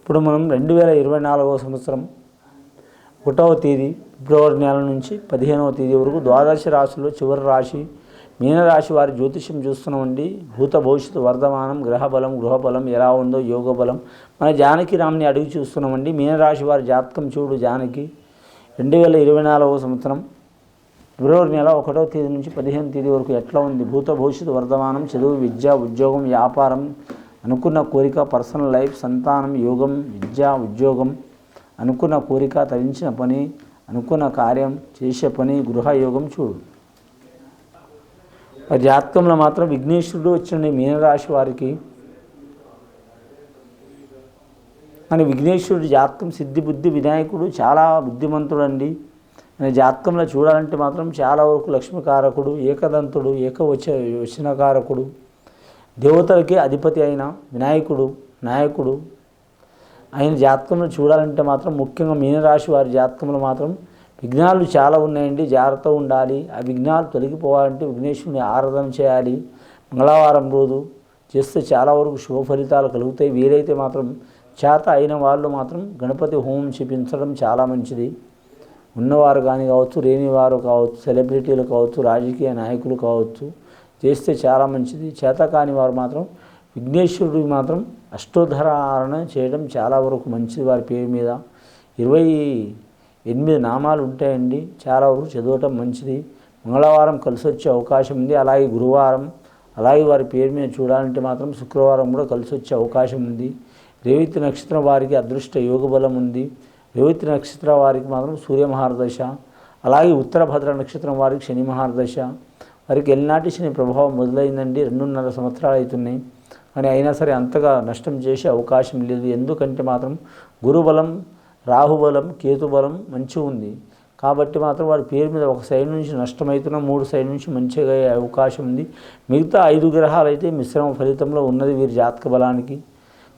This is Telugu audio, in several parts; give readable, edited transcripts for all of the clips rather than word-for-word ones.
ఇప్పుడు మనం 2024వ సంవత్సరం 1వ తేదీ ఫిబ్రవరి నెల నుంచి 15వ తేదీ వరకు ద్వాదశ రాశుల్లో చివరి రాశి మీనరాశి వారి జ్యోతిష్యం చూస్తున్నామండి. భూత భవిష్యత్తు వర్ధమానం గ్రహబలం గృహబలం ఎలా ఉందో యోగ బలం మన జానకి రామ్ని అడిగి చూస్తున్నామండి. మీనరాశి వారి జాతకం చూడు జానకి 2024వ సంవత్సరం ఫిబ్రవరి నెల 1వ తేదీ నుంచి 15వ తేదీ వరకు ఎట్లా ఉంది? భూత భవిష్యత్తు వర్ధమానం, చదువు, విద్య, ఉద్యోగం, వ్యాపారం, అనుకున్న కోరిక, పర్సనల్ లైఫ్, సంతానం, యోగం, విద్య, ఉద్యోగం, అనుకున్న కోరిక, తరించిన పని, అనుకున్న కార్యం, చేసే పని, గృహయోగం చూడు. జాతకంలో మాత్రం విఘ్నేశ్వరుడు వచ్చిండి మీనరాశి వారికి. అని విఘ్నేశ్వరుడు జాతకం సిద్ధి బుద్ధి వినాయకుడు చాలా బుద్ధిమంతుడు అండి. ఆయన జాతకంలో చూడాలంటే మాత్రం చాలా వరకు లక్ష్మీకారకుడు, ఏకదంతుడు, వచనకారకుడు, దేవతలకి అధిపతి అయిన వినాయకుడు నాయకుడు. ఆయన జాతకంలో చూడాలంటే మాత్రం ముఖ్యంగా మీనరాశి వారి జాతకంలో మాత్రం విఘ్నాలు చాలా ఉన్నాయండి. జాగ్రత్త ఉండాలి. ఆ విఘ్నాలు తొలగిపోవాలంటే విఘ్నేశ్వరుని ఆరాధన చేయాలి. మంగళవారం రోజు చేస్తే చాలా వరకు శుభ ఫలితాలు కలుగుతాయి. వీలైతే మాత్రం చేత అయిన వాళ్ళు మాత్రం గణపతి హోమం చేపించడం చాలా మంచిది. ఉన్నవారు కానీ కావచ్చు, లేనివారు కావచ్చు, సెలబ్రిటీలు కావచ్చు, రాజకీయ నాయకులు కావచ్చు, చేస్తే చాలా మంచిది. చేత కాని వారు మాత్రం విఘ్నేశ్వరుడికి మాత్రం అష్టోత్తరారణ చేయడం చాలా వరకు మంచిది. వారి పేరు మీద 28 నామాలు ఉంటాయండి. చాలా వరకు చదవటం మంచిది. మంగళవారం కలిసి వచ్చే అవకాశం ఉంది. అలాగే గురువారం, అలాగే వారి పేరు మీద చూడాలంటే మాత్రం శుక్రవారం కూడా కలిసి వచ్చే అవకాశం ఉంది. రేవతి నక్షత్రం వారికి అదృష్ట యోగ బలం ఉంది. రేవతి నక్షత్రం వారికి మాత్రం సూర్య మహారదశ, అలాగే ఉత్తరభద్ర నక్షత్రం వారికి శని మహారదశ. వారికి ఎల్నాటి శని ప్రభావం మొదలైందండి. 2.5 సంవత్సరాలు అవుతున్నాయి. కానీ అయినా సరే అంతగా నష్టం చేసే అవకాశం లేదు. ఎందుకంటే మాత్రం గురుబలం, రాహుబలం, కేతుబలం మంచిగా ఉంది. కాబట్టి మాత్రం వారి పేరు మీద ఒక సైడ్ నుంచి నష్టమవుతున్నా 3 సైడ్ నుంచి మంచిగా అయ్యే అవకాశం ఉంది. మిగతా 5 గ్రహాలు అయితే మిశ్రమ ఫలితంలో ఉన్నది వీరి జాతక బలానికి.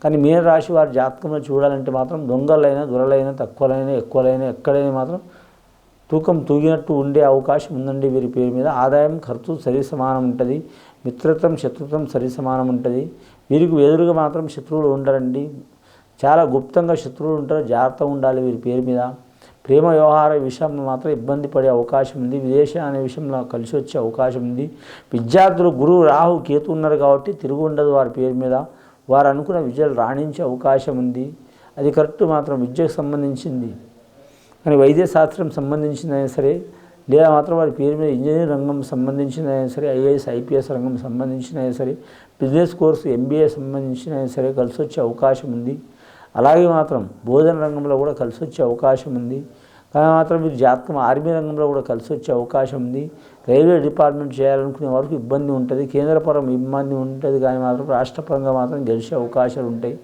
కానీ మీనరాశి వారి జాతకంలో చూడాలంటే మాత్రం దొంగలైనా, దొరలైనా, తక్కువలైనా, ఎక్కువలైనా, ఎక్కడైనా మాత్రం తూకం తూగినట్టు ఉండే అవకాశం ఉందండి. వీరి పేరు మీద ఆదాయం ఖర్చు సరి సమానం ఉంటుంది. మిత్రత్వం శత్రుత్వం సరి సమానం ఉంటుంది. వీరికి ఎదురుగా మాత్రం శత్రువులు ఉండరండి. చాలా గుప్తంగా శత్రువులు ఉంటారు. జాగ్రత్త ఉండాలి వీరి పేరు మీద. ప్రేమ వ్యవహార విషయంలో మాత్రం ఇబ్బంది పడే అవకాశం ఉంది. విదేశం అనే విషయంలో కలిసి వచ్చే అవకాశం ఉంది. విద్యార్థులు గురువు రాహు కేతు ఉన్నారు కాబట్టి తిరుగు ఉండదు వారి పేరు మీద. వారు అనుకున్న విద్యలు రాణించే అవకాశం ఉంది. అది కరెక్ట్ మాత్రం విద్యకు సంబంధించింది. కానీ వైద్య శాస్త్రం సంబంధించిందైనా సరే, లేదా మాత్రం వారి పేరు మీద ఇంజనీరింగ్ రంగం సంబంధించినైనా సరే, ఐఏఎస్ ఐపీఎస్ రంగం సంబంధించినైనా సరే, బిజినెస్ కోర్సు ఎంబీఏ సంబంధించినైనా సరే కలిసి వచ్చే అవకాశం ఉంది. అలాగే మాత్రం బోధన రంగంలో కూడా కలిసి వచ్చే అవకాశం ఉంది. కానీ మాత్రం మీరు జాతకం ఆర్మీ రంగంలో కూడా కలిసి వచ్చే అవకాశం ఉంది. రైల్వే డిపార్ట్మెంట్ చేయాలనుకునే వరకు ఇబ్బంది ఉంటుంది. కేంద్రపరం ఇబ్బంది ఉంటుంది. కానీ మాత్రం రాష్ట్రపరంగా మాత్రం గెలిచే అవకాశాలు ఉంటాయి.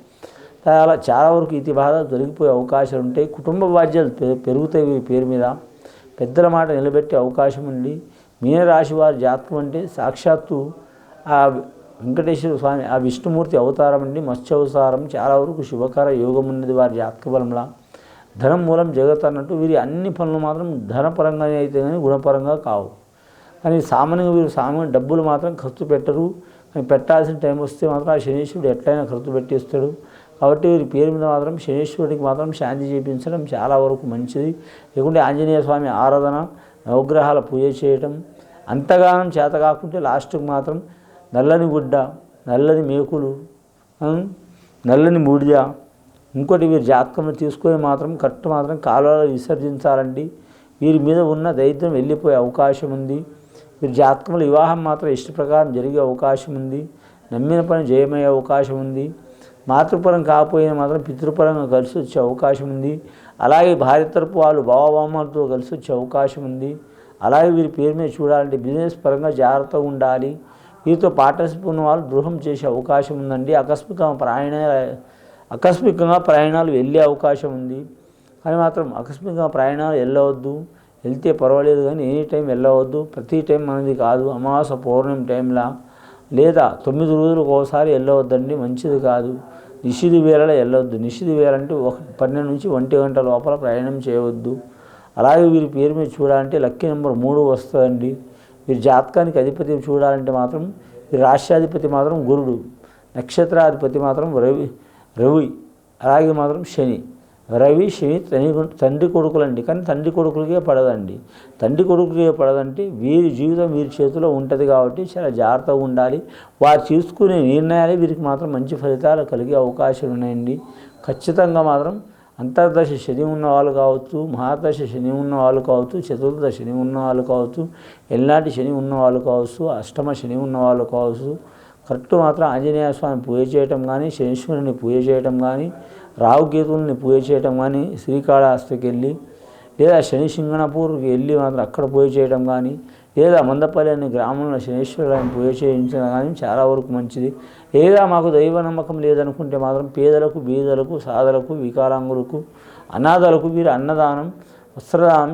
చాలా వరకు ఇతి బాధలు తొలగిపోయే అవకాశాలు ఉంటాయి. కుటుంబ బాధ్యతలు పెరుగుతాయి వీరి పేరు మీద. పెద్దల మాట నిలబెట్టే అవకాశం ఉంది. మీనరాశి వారి జాతకం అంటే సాక్షాత్తు ఆ వెంకటేశ్వర స్వామి, ఆ విష్ణుమూర్తి అవతారం అండి. మత్స్య అవతారం. చాలా వరకు శుభకర యోగం ఉన్నది వారి జాతక బలంలా. ధనం మూలం జగత్ అన్నట్టు వీరి అన్ని పనులు మాత్రం ధనపరంగానే అయితే కానీ గుణపరంగా కావు. కానీ సామాన్యంగా వీరు డబ్బులు మాత్రం ఖర్చు పెట్టరు. కానీ పెట్టాల్సిన టైం వస్తే మాత్రం ఆ శనీశ్వరుడు ఎట్లయినా ఖర్చు పెట్టేస్తాడు. కాబట్టి వీరి పేరు మీద మాత్రం శనీశ్వరుడికి మాత్రం శాంతి చేయించడం చాలా వరకు మంచిది. లేకుంటే ఆంజనేయ స్వామి ఆరాధన, నవగ్రహాల పూజ చేయటం, అంతగానం చేత కాకుంటే లాస్ట్కి మాత్రం నల్లని గుడ్డ, నల్లని మేకులు, నల్లని బూడిద, ఇంకోటి వీరి జాతకంలో తీసుకొని మాత్రం కరెక్ట్ మాత్రం కాలువలో విసర్జించాలండి. వీరి మీద ఉన్న దైత్యం వెళ్ళిపోయే అవకాశం ఉంది. వీరి జాతకంలో వివాహం మాత్రం ఇష్ట ప్రకారం జరిగే అవకాశం ఉంది. నమ్మిన పని జయమయ్యే అవకాశం ఉంది. మాతృపరం కాకపోయినా మాత్రం పితృపరంగా కలిసి వచ్చే అవకాశం ఉంది. అలాగే భార్య తరపు వాళ్ళు బావబామ్మలతో కలిసి వచ్చే అవకాశం ఉంది. అలాగే వీరి పేరు మీద చూడాలంటే బిజినెస్ పరంగా జాగ్రత్తగా ఉండాలి. వీరితో పార్ట్నర్షిప్ ఉన్న వాళ్ళు ద్రోహం చేసే అవకాశం ఉందండి. ఆకస్మికంగా ప్రయాణాలు వెళ్ళే అవకాశం ఉంది. కానీ మాత్రం ఆకస్మికంగా ప్రయాణాలు వెళ్ళవద్దు. వెళ్తే పర్వాలేదు కానీ ఎనీ టైం వెళ్ళవద్దు. ప్రతి టైం మనది కాదు. అమావాస్య పౌర్ణమి టైంలో లేదా 9 రోజులకు ఒకసారి వెళ్ళవద్దండి. మంచిది కాదు. నిషిద్ధి వేళలో వెళ్ళవద్దు. నిషిద్ధి వేళ అంటే 12 నుంచి 1 గంట లోపల ప్రయాణం చేయవద్దు. అలాగే వీరి పేరు మీద చూడాలంటే లక్కీ నెంబర్ 3 వస్తుందండి. వీరి జాతకానికి అధిపతి చూడాలంటే మాత్రం వీరి రాష్ట్రాధిపతి మాత్రం గురుడు, నక్షత్రాధిపతి మాత్రం రవి. అలాగే మాత్రం శని, రవి శని తండ్రి కొడుకులండి. కానీ తండ్రి కొడుకులకే పడదండి. తండ్రి కొడుకులకే పడదంటే వీరి జీవితం వీరి చేతిలో ఉంటుంది కాబట్టి చాలా జాగ్రత్తగా ఉండాలి. వారు తీసుకునే నిర్ణయాలే వీరికి మాత్రం మంచి ఫలితాలు కలిగే అవకాశాలు ఉన్నాయండి. ఖచ్చితంగా మాత్రం అంతర్దశ శని ఉన్న వాళ్ళు కావచ్చు, మహాదశ శని ఉన్న వాళ్ళు కావచ్చు, చతుర్దశ శని ఉన్న వాళ్ళు కావచ్చు, ఎల్లాంటి శని ఉన్న వాళ్ళు కావచ్చు, అష్టమ శని ఉన్న వాళ్ళు కావచ్చు, కరెక్ట్ మాత్రం ఆంజనేయ స్వామి పూజ చేయటం కానీ, శనీశ్వరుని పూజ చేయటం కానీ, రావుకేతువుల్ని పూజ చేయటం కానీ, శ్రీకాళహస్తికి వెళ్ళి లేదా శని సింగణపూర్కి వెళ్ళి మాత్రం అక్కడ పూజ చేయడం కానీ, లేదా మందపల్లి అనే గ్రామంలో శనీశ్వరుని పూజ చేయించడం కానీ చాలా వరకు మంచిది. లేదా మాకు దైవ నమ్మకం లేదనుకుంటే మాత్రం పేదలకు, బీదలకు, సాధలకు, వికలాంగులకు, అనాథలకు వీరు అన్నదానం, వస్త్రదానం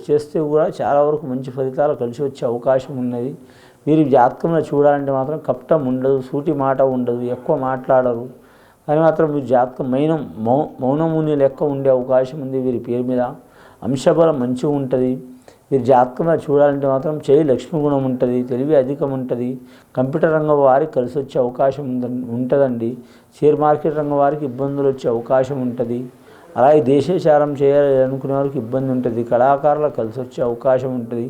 చేస్తే కూడా చాలా వరకు మంచి ఫలితాలు కలిసి వచ్చే అవకాశం ఉన్నది. వీరి జాతకంలో చూడాలంటే మాత్రం కపటం ఉండదు, సూటి మాట ఉండదు, ఎక్కువ మాట్లాడరు. కానీ మాత్రం వీరి జాతకం మౌనముని లెక్క ఉండే అవకాశం ఉంది. వీరి పేరు మీద అంశబలం మంచిగా ఉంటుంది. వీరి జాతకంలో చూడాలంటే మాత్రం చేయి లక్ష్మీ గుణం ఉంటుంది, తెలివి అధికం ఉంటుంది. కంప్యూటర్ రంగం వారికి కలిసి వచ్చే అవకాశం ఉంటుందండి. షేర్ మార్కెట్ రంగం వారికి ఇబ్బందులు వచ్చే అవకాశం ఉంటుంది. అలాగే దేశచారం చేయాలి అనుకునే వారికి ఇబ్బంది ఉంటుంది. కళాకారులకు కలిసి వచ్చే అవకాశం ఉంటుంది.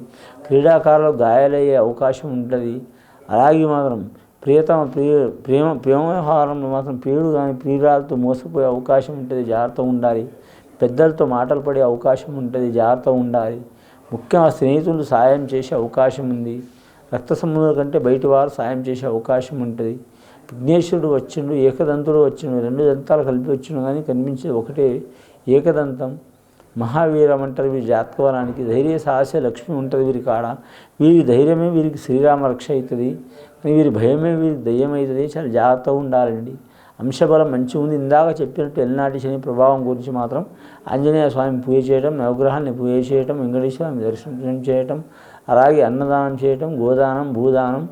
క్రీడాకారులకు గాయాలయ్యే అవకాశం ఉంటుంది. అలాగే మాత్రం ప్రేమ వ్యవహారంలో మాత్రం ప్రియుడు కానీ ప్రియురాలతో మోసపోయే అవకాశం ఉంటుంది. జాగ్రత్తగా ఉండాలి. పెద్దలతో మాటలు పడే అవకాశం ఉంటుంది. జాగ్రత్తగా ఉండాలి. ముఖ్యంగా స్నేహితులు సాయం చేసే అవకాశం ఉంది. రక్త సంబంధుల కంటే బయటి వారు సాయం చేసే అవకాశం ఉంటుంది. విఘ్నేశ్వరుడు వచ్చిండు, ఏకదంతుడు వచ్చిండు, రెండు దంతాలు కలిపి వచ్చిండు కానీ కనిపించేది ఒకటే ఏకదంతం. మహావీరం అంటారు వీరి జాతకవరానికి. ధైర్య సాహస లక్ష్మి ఉంటుంది వీరి కాడ. వీరి ధైర్యమే వీరికి శ్రీరామ రక్ష అవుతుంది. కానీ వీరి భయమే వీరికి దయ్యం అవుతుంది. చాలా జాగ్రత్తగా ఉండాలండి. అంశబలం మంచిగా ఉంది. ఇందాక చెప్పినట్టు ఎల్నాటి శని ప్రభావం గురించి మాత్రం ఆంజనేయ స్వామి పూజ చేయడం, నవగ్రహాన్ని పూజ చేయటం, వెంకటేశ్వర స్వామి దర్శనం చేయటం, అలాగే అన్నదానం చేయటం, గోదానం, భూదానం,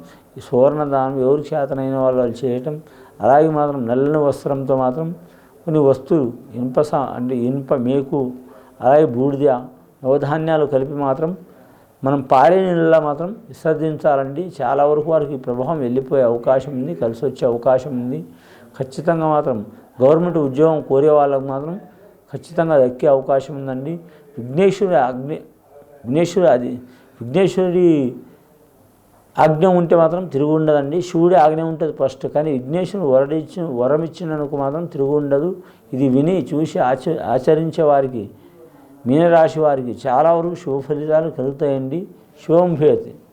సువర్ణదానం ఎవరికి చేతనైన వాళ్ళు చేయటం, అలాగే మాత్రం నల్లని వస్త్రంతో మాత్రం కొన్ని వస్తువులు ఇనుప మేకు, అలాగే బూడిద, నవధాన్యాలు కలిపి మాత్రం మనం పారే నీళ్ళ మాత్రం విసర్జించాలండి. చాలా వరకు వారికి ప్రభావం వెళ్ళిపోయే అవకాశం ఉంది, కలిసి వచ్చే అవకాశం ఉంది. ఖచ్చితంగా మాత్రం గవర్నమెంట్ ఉద్యోగం కోరే వాళ్ళకు మాత్రం ఖచ్చితంగా దక్కే అవకాశం ఉందండి. విఘ్నేశ్వరుడి ఆజ్ఞ ఉంటే మాత్రం తిరుగు ఉండదండి. శివుడి ఆజ్ఞ ఉంటుంది ఫస్ట్. కానీ విఘ్నేశ్వరుడు వరం ఇచ్చినందుకు మాత్రం తిరుగు ఉండదు. ఇది విని చూసి ఆచరించే వారికి, మీనరాశి వారికి చాలా వరకు శుభ ఫలితాలు కలుగుతాయండి. శుభం భేతి.